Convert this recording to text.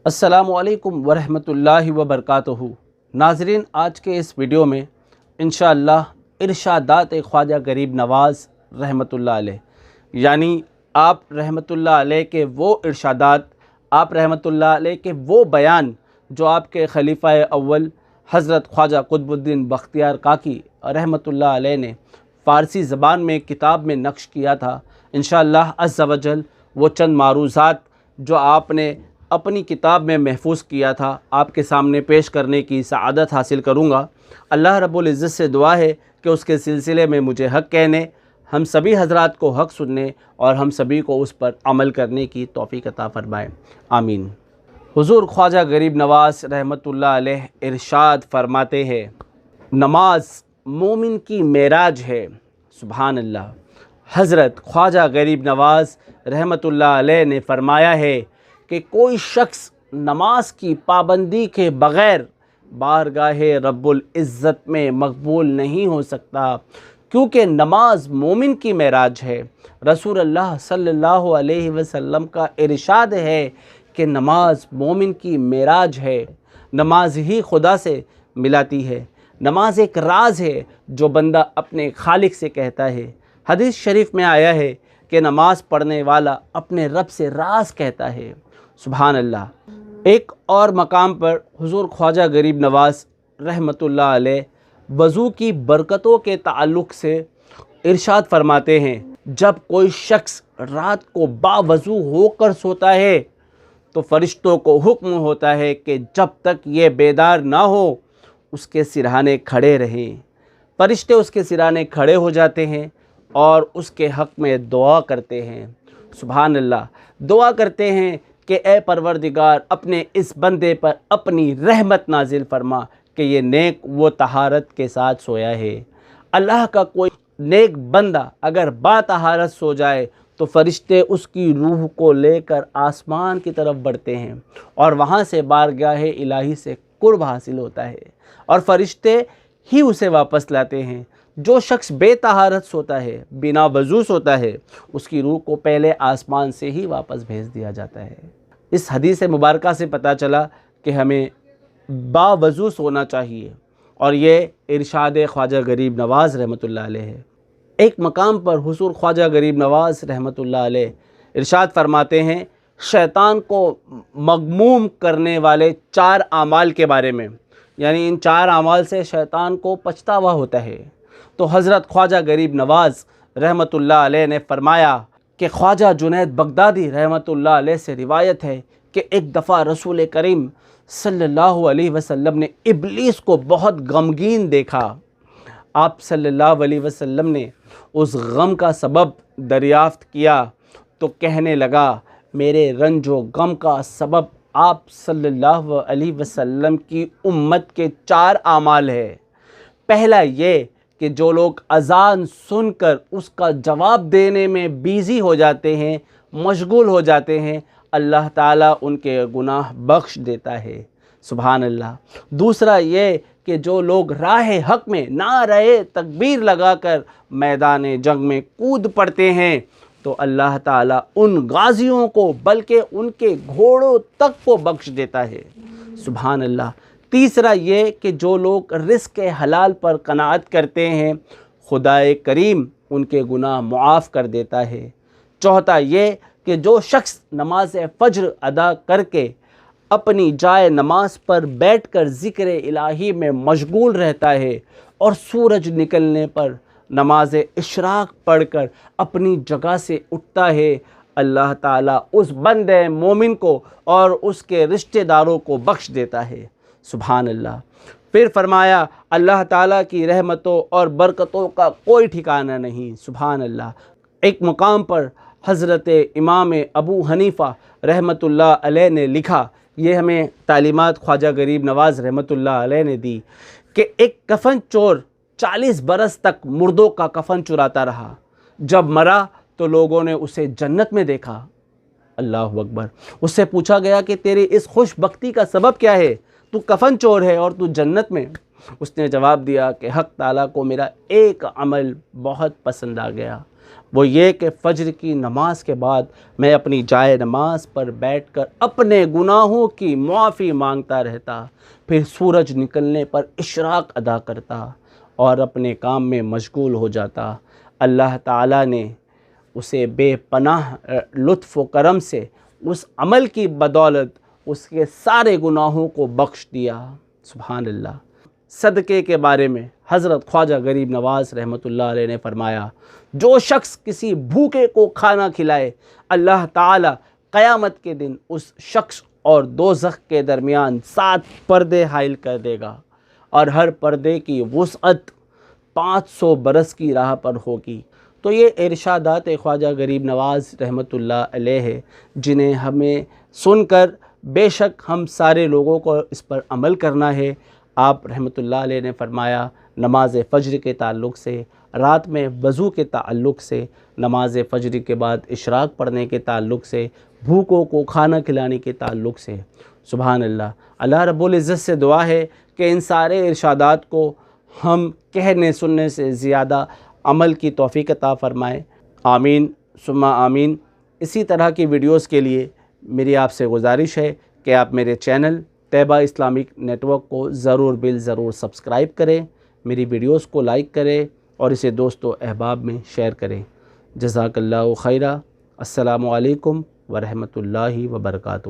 अस्सलामुअलैकुम वरहमतुल्लाहि वबरकातुहू। नाज़रीन, आज के इस वीडियो में इंशाअल्लाह इरशादात ख्वाजा गरीब नवाज़ रहमतुल्लाह अलैह, यानी आप रहमतुल्लाह अलैह के वो इरशादात, आप रहमतुल्लाह अलैह के वो बयान जो आपके खलीफा अव्वल हज़रत ख्वाजा कुतुबुद्दीन बख्तियार काकी रहमतुल्लाह अलैह ने फ़ारसी ज़बान में किताब में नक्श किया था। इंशाअल्लाह अज़्ज़ा वजल वो चंद मारूज़ात जो आपने अपनी किताब में महफूज किया था आपके सामने पेश करने की सआदत हासिल करूँगा। अल्लाह रब्बुल इज़्ज़त से दुआ है कि उसके सिलसिले में मुझे हक़ कहने, हम सभी हज़रात को हक़ सुनने और हम सभी को उस पर अमल करने की तौफ़ीक़ अता फ़रमाए, आमीन। हुज़ूर ख्वाजा गरीब नवाज़ रहमतुल्लाह अलैह इरशाद फरमाते हैं, नमाज मोमिन की मेराज है। सुभान अल्लाह। हज़रत ख्वाजा गरीब नवाज़ रहमतुल्लाह अलैह ने फरमाया है कि कोई शख्स नमाज की पाबंदी के बग़ैर बारगाहे रब्बुल इज़्ज़त में मकबूल नहीं हो सकता, क्योंकि नमाज मोमिन की मेराज है। रसूल अल्लाह सल्लल्लाहु अलैहि वसल्लम का इरशाद है कि नमाज मोमिन की मेराज है। नमाज ही खुदा से मिलाती है। नमाज एक राज है जो बंदा अपने खालिक से कहता है। हदीस शरीफ में आया है कि नमाज पढ़ने वाला अपने रब से राज कहता है। सुभान अल्लाह। एक और मकाम पर हुज़ूर ख्वाजा गरीब नवाज़ रहमतुल्लाह अलैह वज़ू की बरकतों के ताल्लुक़ से इरशाद फरमाते हैं, जब कोई शख्स रात को बावज़ू होकर सोता है तो फ़रिश्तों को हुक्म होता है कि जब तक ये बेदार ना हो उसके सिरहाने खड़े रहें। फ़रिश्ते उसके सिरहाने खड़े हो जाते हैं और उसके हक़ में दुआ करते हैं। सुभान अल्लाह। दुआ करते हैं कि ए परवरदिगार, अपने इस बंदे पर अपनी रहमत नाजिल फरमा कि ये नेक वो तहारत के साथ सोया है। अल्लाह का कोई नेक बंदा अगर बातहारत सो जाए तो फ़रिश्ते उसकी रूह को लेकर आसमान की तरफ बढ़ते हैं और वहाँ से बारगाह इलाही से कुर्ब हासिल होता है और फ़रिश्ते ही उसे वापस लाते हैं। जो शख्स बेतहारत सोता है, बिना वज़ू सोता है, उसकी रूह को पहले आसमान से ही वापस भेज दिया जाता है। इस हदीस मुबारका से पता चला कि हमें बावज़ू सोना चाहिए और ये इरशाद ख्वाजा गरीब नवाज़ रहमतुल्लाह अलैह है। एक मकाम पर हुज़ूर ख्वाजा गरीब नवाज़ रहमतुल्लाह अलैह इरशाद फरमाते हैं, शैतान को मग़मूम करने वाले 4 आमाल के बारे में, यानी इन 4 आमाल से शैतान को पछतावा होता है। तो हज़रत ख्वाजा गरीब नवाज़ रहमतुल्लाह अलैह ने फरमाया कि ख्वाजा जुनैद बगदादी रहमतुल्लाह अलैह से रिवायत है कि एक दफ़ा रसूल करीम सल्लल्लाहु अलैहि वसल्लम ने इब्लीस को बहुत गमगीन देखा। आप सल्लल्लाहु अलैहि वसल्लम ने उस गम का सबब दरियाफ़्त किया तो कहने लगा, मेरे रंजो गम का सबब आप सल्लल्लाहु अलैहि वसल्लम की उम्मत के 4 आमाल है। पहला ये कि जो लोग अज़ान सुनकर उसका जवाब देने में बिज़ी हो जाते हैं, मशगूल हो जाते हैं, अल्लाह ताला उनके गुनाह बख्श देता है। सुभान अल्लाह। दूसरा ये कि जो लोग राह हक़ में नारे तकबीर लगाकर मैदान जंग में कूद पड़ते हैं तो अल्लाह ताला उन गाज़ियों को बल्कि उनके घोड़ों तक को बख्श देता है। सुभान अल्लाह। तीसरा ये कि जो लोग रिज़्क़ हलाल पर कनाअत करते हैं, खुदाए करीम उनके गुनाह मुआफ़ कर देता है। चौथा ये कि जो शख्स नमाज फ़ज्र अदा करके अपनी जाए नमाज पर बैठकर ज़िक्र इलाही में मशगूल रहता है और सूरज निकलने पर नमाज इशराक़ पढ़कर अपनी जगह से उठता है, अल्लाह ताला उस बंदे मोमिन को और उसके रिश्तेदारों को बख्श देता है। सुभान अल्लाह। फिर फरमाया, अल्लाह ताला की रहमतों और बरकतों का कोई ठिकाना नहीं। सुभान अल्लाह। एक मुकाम पर हज़रत इमाम अबू हनीफ़ा रहमतुल्लाह अलैह ने लिखा, ये हमें तालीमात ख्वाजा गरीब नवाज़ रहमतुल्लाह अलैह ने दी कि एक कफ़न चोर 40 बरस तक मुर्दों का कफ़न चुराता रहा। जब मरा तो लोगों ने उसे जन्नत में देखा। अल्लाहु अकबर। उससे पूछा गया कि तेरी इस खुशबख्ती का सबब क्या है, तू कफ़न चोर है और तू जन्नत में। उसने जवाब दिया कि हक़ ताला को मेरा एक अमल बहुत पसंद आ गया, وہ یہ کہ فجر کی نماز کے بعد میں اپنی جائے نماز پر بیٹھ کر اپنے گناہوں کی معافی مانگتا رہتا، پھر سورج نکلنے پر اشراق ادا کرتا اور اپنے کام میں مشغول ہو جاتا۔ اللہ تعالیٰ نے اسے بے پناہ لطف و کرم سے اس عمل کی بدولت اس کے سارے گناہوں کو بخش دیا۔ سبحان اللہ۔ صدقے کے بارے میں حضرت خواجہ غریب نواز رحمۃ اللہ علیہ نے فرمایا، جو شخص کسی بھوکے کو کھانا کھلائے، اللہ تعالیٰ قیامت کے دن اس شخص اور دوزخ کے درمیان 7 پردے حائل کر دے گا، اور ہر پردے کی وسعت 500 برس کی راہ پر ہوگی۔ تو یہ ارشادات خواجہ غریب نواز رحمۃ اللہ علیہ ہے، جنہیں ہمیں سن کر بے شک ہم سارے لوگوں کو اس پر عمل کرنا ہے۔ آپ رحمۃ اللہ علیہ نے فرمایا، نماز فجر کے تعلق سے، رات میں وضو کے تعلق سے، نماز فجر کے بعد اشراق پڑھنے کے تعلق سے، بھوکوں کو کھانا کھلانے کے تعلق سے۔ سبحان اللہ۔ اللہ رب العزت سے دعا ہے کہ ان سارے ارشادات کو ہم کہنے سننے سے زیادہ عمل کی توفیق عطا فرمائے۔ آمین ثم آمین۔ اسی طرح کی ویڈیوز کے لیے میری آپ سے گزارش ہے کہ آپ میرے چینل طیبہ اسلامک نیٹ ورک کو ضرور سبسکرائب کریں، میری ویڈیوز کو لائک کریں اور اسے دوست و احباب میں شیئر کریں۔ جزاک اللہ خیرہ۔ السلام علیکم ورحمۃ اللہ وبرکاتہ۔